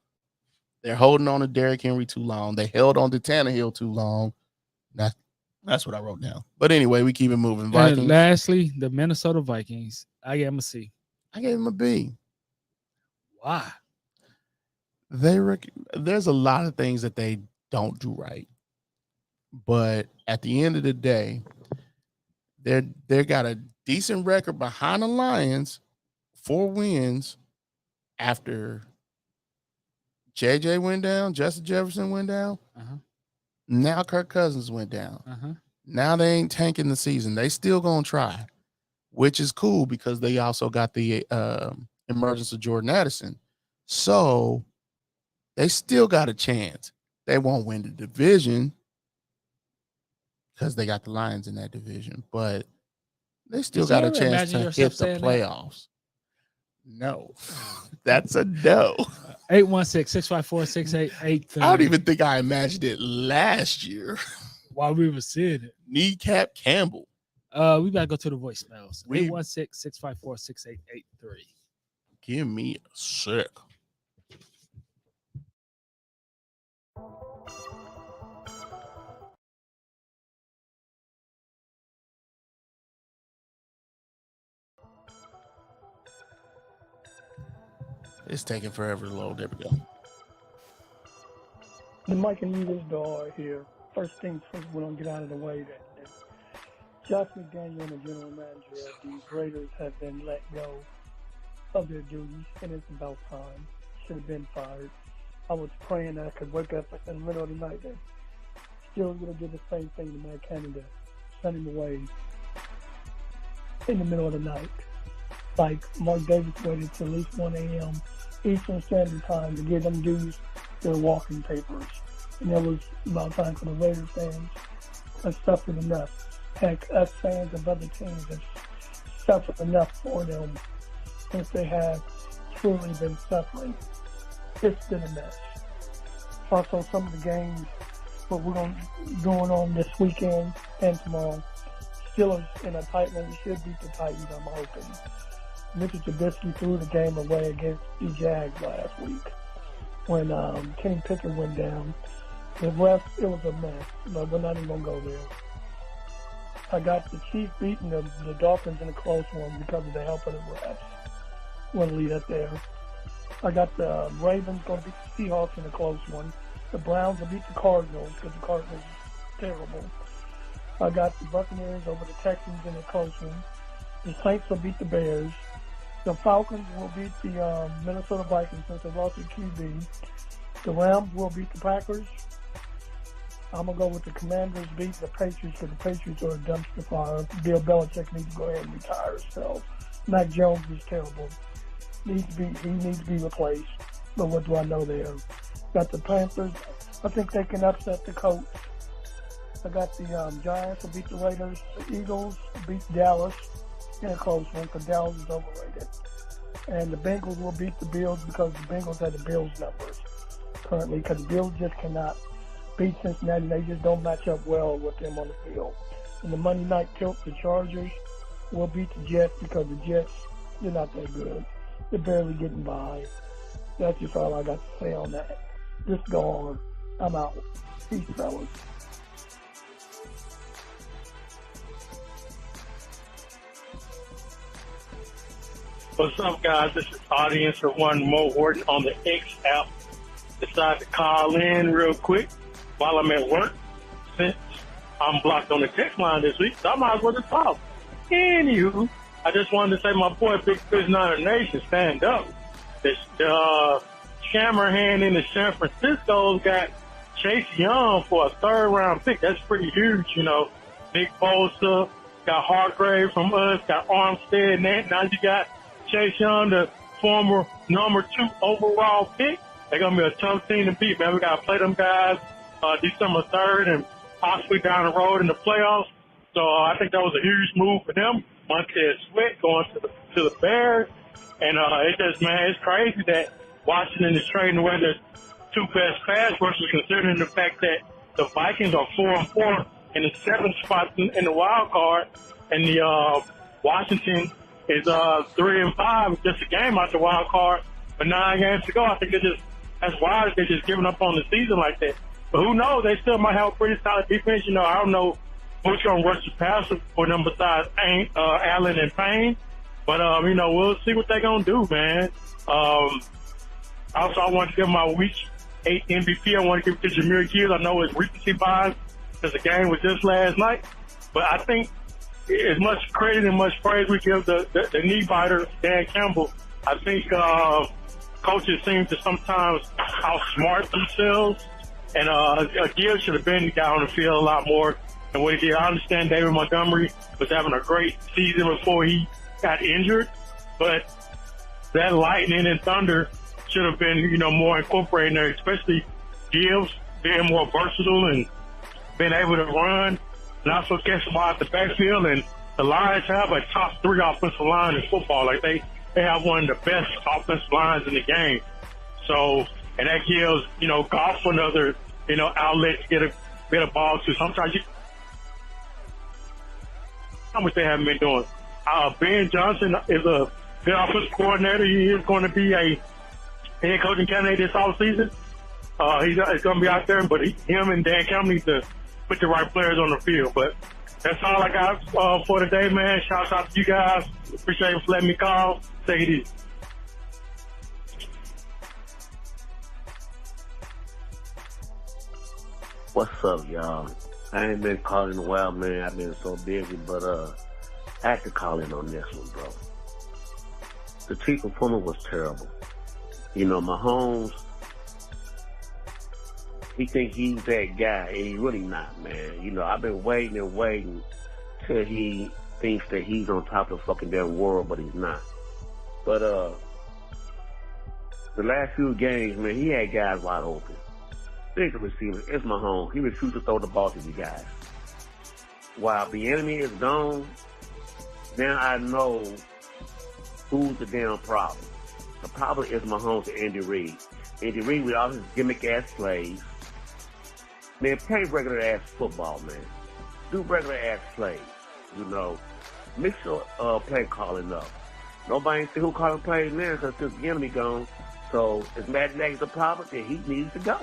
They're holding on to Derrick Henry too long. They held on to Tannehill too long. That's what I wrote down. But anyway, we keep it moving. Vikings. And lastly, the Minnesota Vikings. I gave them a C. I gave them a B. Why? There's a lot of things that they don't do right. But at the end of the day, they got a decent record behind the Lions, 4 wins after JJ went down, Justin Jefferson went down. Uh-huh. Now Kirk Cousins went down. Uh-huh. Now they ain't tanking the season. They still gonna try, which is cool because they also got the emergence of Jordan Addison. So they still got a chance. They won't win the division because they got the Lions in that division, but they still got a chance to hit the playoffs. No, that's a no. 816-654-6883. I don't even think I imagined it last year. While we were seeing it. Kneecap Campbell. We gotta go to the voicemails. 816-654-6883. Give me a sec. It's taking forever to load. There we go. The Mike and Eagles dog here. First things first, we don't get out of the way that Josh McDaniel and the general manager of the Raiders have been let go of their duties, and it's about time. Should have been fired. I was praying that I could wake up in the middle of the night and still going to do the same thing to Matt Canada, send him away in the middle of the night. Like Mark Davis waited till at least 1 a.m. Eastern Standard Time to give them dudes their walking papers. And it was about time for the Raiders fans have suffered enough. Heck, us fans of other teams have suffered enough for them since they have truly been suffering. It's been a mess. Also, some of the games, what we're going on this weekend and tomorrow, Steelers in a tight one. We should beat the Titans, I'm hoping. Mitchell Trubisky threw the game away against the Jags last week when Kenny Pickett went down. The refs, it was a mess, but we're not even going to go there. I got the Chiefs beating the Dolphins in a close one because of the help of the refs. We'll leave it there. I got the Ravens going to beat the Seahawks in a close one. The Browns will beat the Cardinals because the Cardinals are terrible. I got the Buccaneers over the Texans in a close one. The Saints will beat the Bears. The Falcons will beat the Minnesota Vikings since they lost their QB. The Rams will beat the Packers. I'm going to go with the Commanders beating the Patriots because the Patriots are a dumpster fire. Bill Belichick needs to go ahead and retire himself. Mac Jones is terrible. He needs to be replaced. But what do I know there? Got the Panthers. I think they can upset the Colts. I got the Giants will beat the Raiders. The Eagles beat Dallas in a close one because Dallas is overrated. And the Bengals will beat the Bills because the Bengals have the Bills numbers currently because the Bills just cannot beat Cincinnati. They just don't match up well with them on the field. In the Monday night tilt, the Chargers will beat the Jets because the Jets, they're not that good. They're barely getting by. That's just all I got to say on that. Just go on. I'm out. Peace, fellas. What's up, guys? This is Audience of One Mo Horton on the X app. Decided to call in real quick while I'm at work since I'm blocked on the text line this week, so I might as well just talk. Anywho, I just wanted to say my boy Big Fish Niner Nation, stand up. The Hammerhand in the San Francisco's got Chase Young for a third-round pick. That's pretty huge, you know. Nick Bosa, got Hargrave from us, got Armstead, and now you got Chase Young, the former number 2 overall pick. They're going to be a tough team to beat, man. We got to play them guys December 3rd and possibly down the road in the playoffs. So I think that was a huge move for them. Montez Sweat going to the Bears. And it's just, man, it's crazy that Washington is trading away their 2 best pass rushers, considering the fact that the Vikings are 4-4 in the 7th spot in the wild card, and the Washington is 3-5, just a game out the wild card, but 9 games to go. I think that's why they're just giving up on the season like that. But who knows? They still might have a pretty solid defense. You know, I don't know who's going to rush the passer for them besides Allen and Payne. But, you know, we'll see what they're going to do, man. Also, I want to give my Week 8 MVP. I want to give it to Jahmyr Gibbs. I know it's recency bias because the game was just last night. But I think as much credit and much praise we give the knee biter, Dan Campbell, I think coaches seem to sometimes outsmart themselves. And Gibbs should have been the guy on the field a lot more than what he did. I understand David Montgomery was having a great season before he got injured, but that lightning and thunder should have been, you know, more incorporated there, especially Gibbs being more versatile and being able to run and also catch the ball out the backfield. And the Lions have a top 3 offensive line in football. Like they have one of the best offensive lines in the game. So, and that gives, you know, Goff another, you know, outlet to get a ball to. Sometimes how much they haven't been doing. Ben Johnson is a good offensive coordinator. He is going to be a head coaching candidate this offseason. He's going to be out there, but him and Dan Campbell need to put the right players on the field. But that's all I got for today, man. Shouts out to you guys. Appreciate you for letting me call. Take it easy. What's up, y'all? I ain't been calling in a while, man. I've been so busy, but I had to call in on this one, bro. The Chiefs' performance was terrible. You know, Mahomes, he think he's that guy, and he's really not, man. You know, I've been waiting and waiting till he thinks that he's on top of the fucking damn world, but he's not. But the last few games, man, he had guys wide open. Big receiver, it's Mahomes. He refused to throw the ball to you guys. While the enemy is gone, now I know who's the damn problem. The problem is Mahomes and Andy Reid. Andy Reid with all his gimmick-ass plays. Man, play regular-ass football, man. Do regular-ass plays, you know. Mix your play calling up. Nobody see who calling plays now because the enemy gone. So if Matt Nagy's the problem, then he needs to go.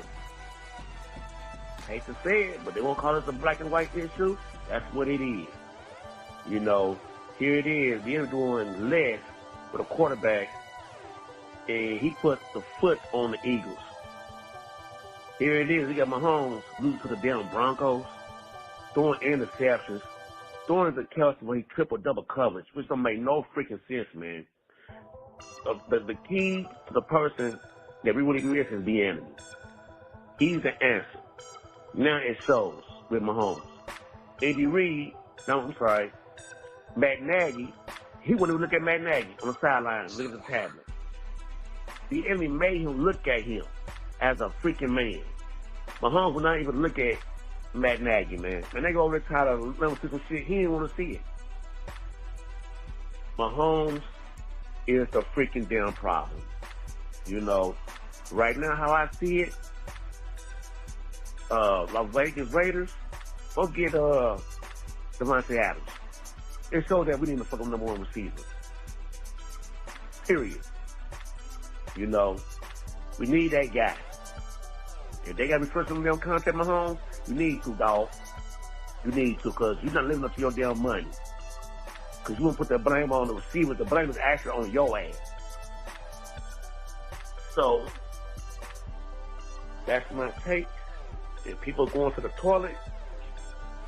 Hate to say it, but they won't call it a black and white issue. That's what it is. You know, here it is. They're doing less with a quarterback, and he put the foot on the Eagles. Here it is. We got Mahomes losing to the damn Broncos, throwing interceptions, throwing the Kelsey where he triple-double coverage, which don't make no freaking sense, man. The key to the person that we really miss is the enemy. He's the answer. Now it shows with Mahomes. Andy Reid, Matt Nagy, he wouldn't even look at Matt Nagy on the sideline, look at the tablet. The enemy made him look at him as a freaking man. Mahomes would not even look at Matt Nagy, man. And they go over there try to let him see some shit. He didn't want to see it. Mahomes is the freaking damn problem. You know, right now how I see it, Las Vegas Raiders, go get Devontae Adams. It shows that we need to fuck number 1 receiver. Period. You know, we need that guy. If they got restrictions on them contact Mahomes, you need to, dog. You need to, because you're not living up to your damn money. Because you want to put that blame on the receiver. The blame is actually on your ass. So, that's my take. If people going to the toilet,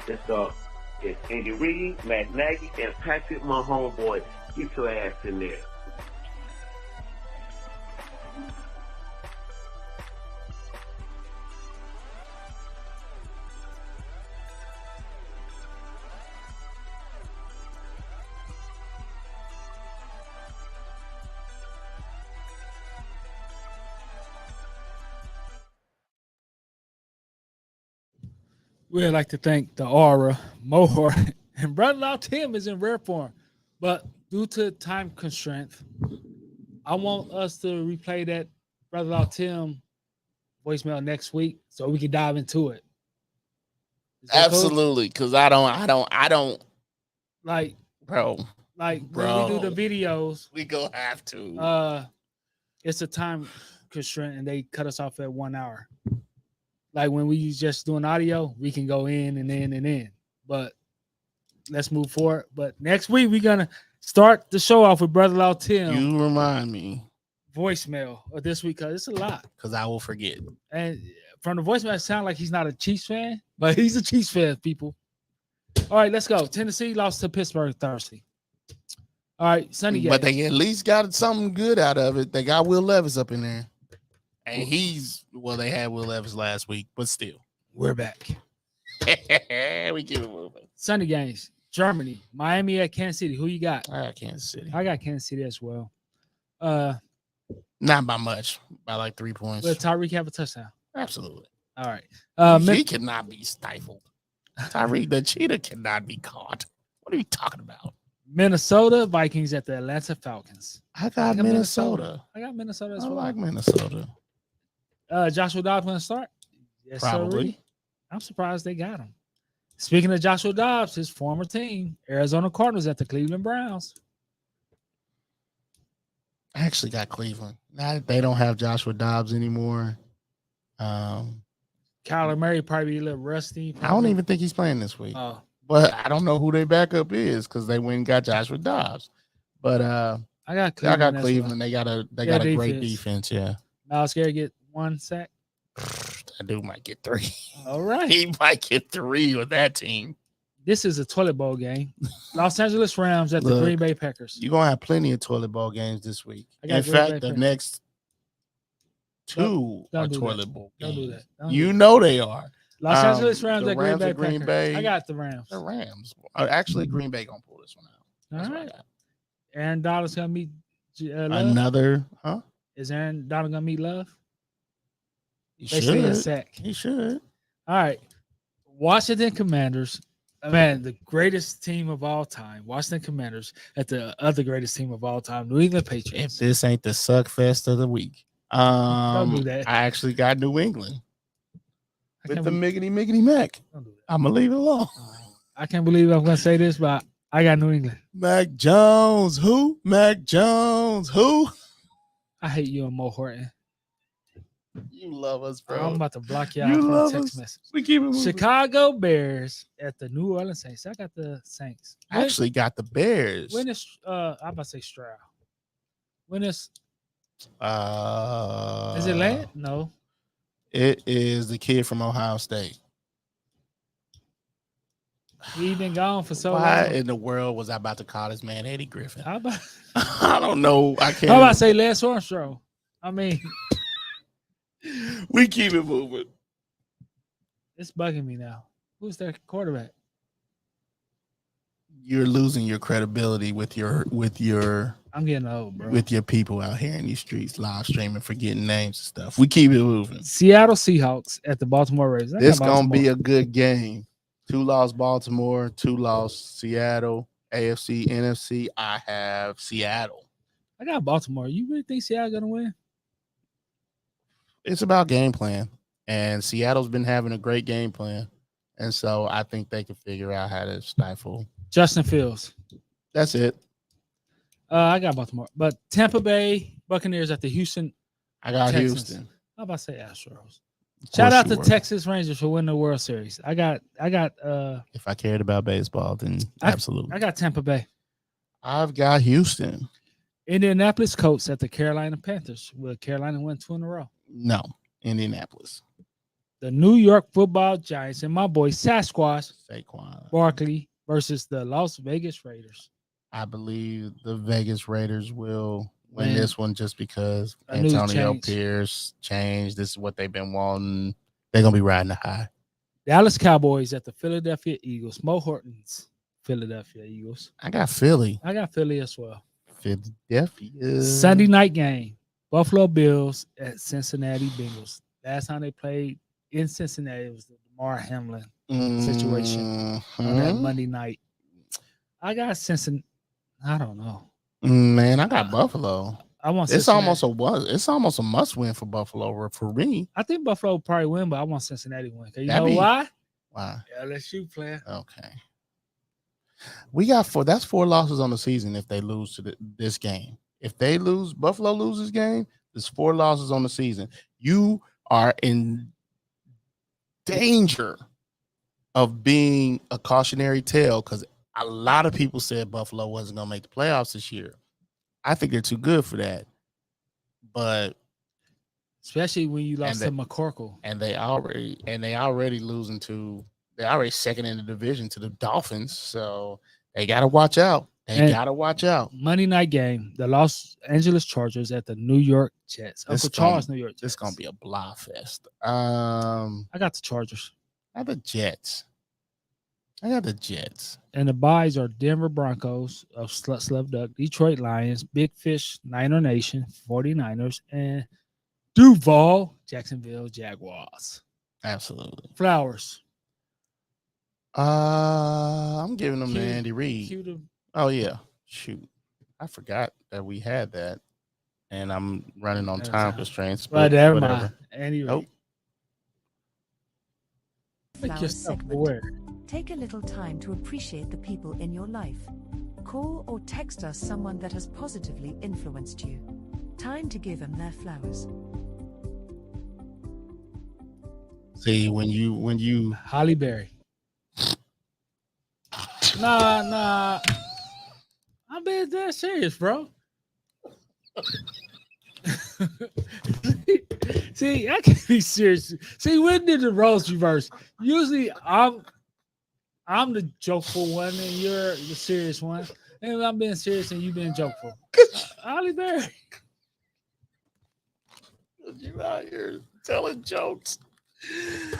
it's Andy Reid, Matt Nagy, and Patrick, my homeboy. Get your ass in there. We'd like to thank the Aura, Mohor, and Brother Law Tim is in rare form. But due to time constraint, I want us to replay that Brother Law Tim voicemail next week so we can dive into it. Is that cool? Absolutely, because I don't Like, bro. when we Bro. do the videos, We gonna have to. it's a time constraint and they cut us off at 1 hour. Like when we just doing audio, we can go in and in and in. But let's move forward. But next week we're gonna start the show off with Brother Law Tim You remind me, voicemail of this week because it's a lot. because I will forget. And from the voicemail, it sounds like he's not a Chiefs fan, but he's a Chiefs fan, people. All right, let's go. Tennessee lost to Pittsburgh Thursday. All right, Sunday game. But they at least got something good out of it. They got Will Levis up in there. And they had Will Levis last week, but still. We're back. We keep it moving. Sunday games. Germany, Miami at Kansas City. Who you got? I got Kansas City. I got Kansas City as well. Not by much, by like 3 points. Let Tyreek have a touchdown. Absolutely. All right. He cannot be stifled. Tyreek, the cheetah, cannot be caught. What are you talking about? Minnesota Vikings at the Atlanta Falcons. I got Minnesota. I got Minnesota as I well. like Minnesota. Joshua Dobbs going to start? Yes, Probably. sir. I'm surprised they got him. Speaking of Joshua Dobbs, his former team, Arizona Cardinals at the Cleveland Browns. I actually got Cleveland. Now that they don't have Joshua Dobbs anymore. Kyler Murray probably a little rusty. I don't even think he's playing this week. Oh, But I don't know who their backup is because they went and got Joshua Dobbs. But I got I Cleveland. got as Cleveland. well. They got a great defense. defense. Yeah, Miles Garrett get 1 sack. that dude might get 3. All right. He might get 3 with that team. This is a toilet bowl game. Los Angeles Rams at the Look, Green Bay Packers. You're gonna have plenty of toilet bowl games this week. I got In Green fact, Bay the Packers. next 2 Don't are do toilet that. bowl Don't games. do that. Don't You do that. know they are. Los Angeles Rams the at Green Rams Bay at Green Packers. Bay. I got the Rams. The Rams. Actually, Green Bay gonna pull this one out. That's All what I right. got. Aaron Donald's gonna meet Love. Another, huh? Is Aaron Donald gonna meet Love? He They say a should. sack. He should. All right. Washington Commanders. Man, the greatest team of all time. Washington Commanders at the other greatest team of all time, New England If Patriots. this ain't the suck fest of the week, Don't do that. I actually got New England I with can't the be- miggity mac. don't do that. I'm gonna leave it alone. I can't believe I'm gonna say this, but I got New England. Mac Jones, who? Mac Jones, who? I hate you and Mo Horton. You love us, bro. I'm about to block y'all You from love text us. message. We keep it moving. Chicago Bears at the New Orleans Saints. I got the Saints. I actually got the Bears. When is I'm about to say Stroud. When is it land? No. It is the kid from Ohio State. He been gone for so Why long. in the world was I about to call this man Eddie Griffin? How about I don't know. I can't. how about I say Lance Armstrong? I mean, We keep it moving. it's bugging me now. Who's their quarterback? You're losing your credibility with your I'm getting old, bro. with your people out here in these streets, live streaming, forgetting names and stuff. We keep it moving. Seattle Seahawks at the Baltimore Ravens. I This got gonna be Baltimore. a good game. 2 lost Baltimore, 2 lost Seattle. AFC, NFC. I have Seattle. I got Baltimore. You really think Seattle gonna win? It's about game plan, and Seattle's been having a great game plan, and so I think they can figure out how to stifle. Justin Fields. That's it. I got Baltimore, but Tampa Bay Buccaneers at the Houston. I got Texans. Houston. How about to say Astros? Shout out to were. Texas Rangers for winning the World Series. I got If I cared about baseball, then absolutely. I got Tampa Bay. I've got Houston. Indianapolis Colts at the Carolina Panthers. Will Carolina win 2 in a row? No, Indianapolis. The New York Football Giants and my boy Sasquatch Saquon. Barkley versus the Las Vegas Raiders. I believe the Vegas Raiders will win Man. this one just because A new Antonio change. Pierce changed. This is what they've been wanting. They're gonna be riding the high. Dallas Cowboys at the Philadelphia Eagles. Mo Horton's Philadelphia Eagles. I got Philly. I got Philly as well. Philadelphia. Sunday night game. Buffalo Bills at Cincinnati Bengals. Last time they played in Cincinnati, it was the Damar Hamlin situation on that Monday night. I got Cincinnati. I don't know. Man, I got Buffalo. I want It's Cincinnati. almost a must win for Buffalo for me. I think Buffalo will probably win, but I want Cincinnati to win. You That'd know be- why? Wow. LSU player. Okay. We got 4. That's 4 losses on the season if they lose to this game. If they lose, Buffalo loses game, there's 4 losses on the season. You are in danger of being a cautionary tale because a lot of people said Buffalo wasn't going to make the playoffs this year. I think they're too good for that. But Especially when you lost to McCorkle. they're already second in the division to the Dolphins, so they got to watch out. Monday night game, the Los Angeles Chargers at the New York Jets. This Uncle Charles, New York Jets. This is gonna be a blah fest. I got the Chargers. I got the Jets. And the buys are Denver Broncos of Slug Duck, Detroit Lions, Big Fish, Niner Nation, 49ers, and Duval, Jacksonville Jaguars. Absolutely. Flowers. I'm giving them to Cue- Andy Reid. cue the- Oh yeah, shoot, I forgot that we had that, and I'm running on time constraints. Well, But never whatever. mind. Anyway. Nope. Make Flowers yourself segment. aware. Take a little time to appreciate the people in your life. Call or text us someone that has positively influenced you. Time to give them their flowers. See, when you Holly Berry. Nah. I'm being dead serious, bro. See, I can't be serious. See, when did the roles reverse? Usually I'm the jokeful one and you're the serious one. And I'm being serious and you being jokeful. Holly Berry. you out here telling jokes.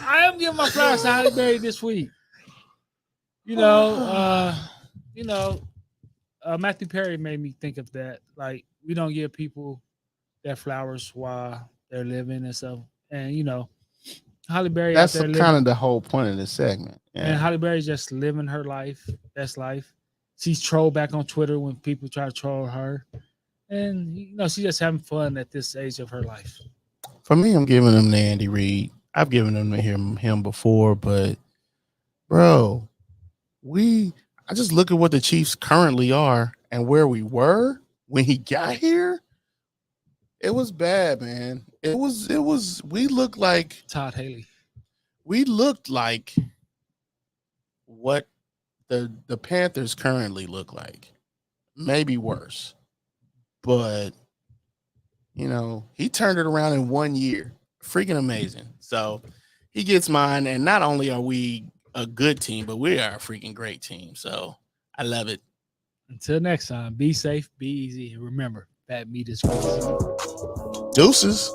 I am giving my flowers to Holly Berry this week. Matthew Perry made me think of that. Like, we don't give people their flowers while they're living and stuff. And Holly Berry. That's out there kind living, of the whole point of this segment. and Yeah. Holly Berry's just living her life, best life. She's trolled back on Twitter when people try to troll her, and she's just having fun at this age of her life. For me, I'm giving them to Andy Reid. I've given them to him before, but bro, I just look at what the Chiefs currently are and where we were when he got here. It was bad, man. It was. We looked like Todd Haley. We looked like what the Panthers currently look like, maybe worse. But he turned it around in 1 year. Freaking amazing. So he gets mine. And not only are we a good team, but we are a freaking great team. So I love it. Until next time, be safe, be easy, and remember, fat meat is good. Deuces.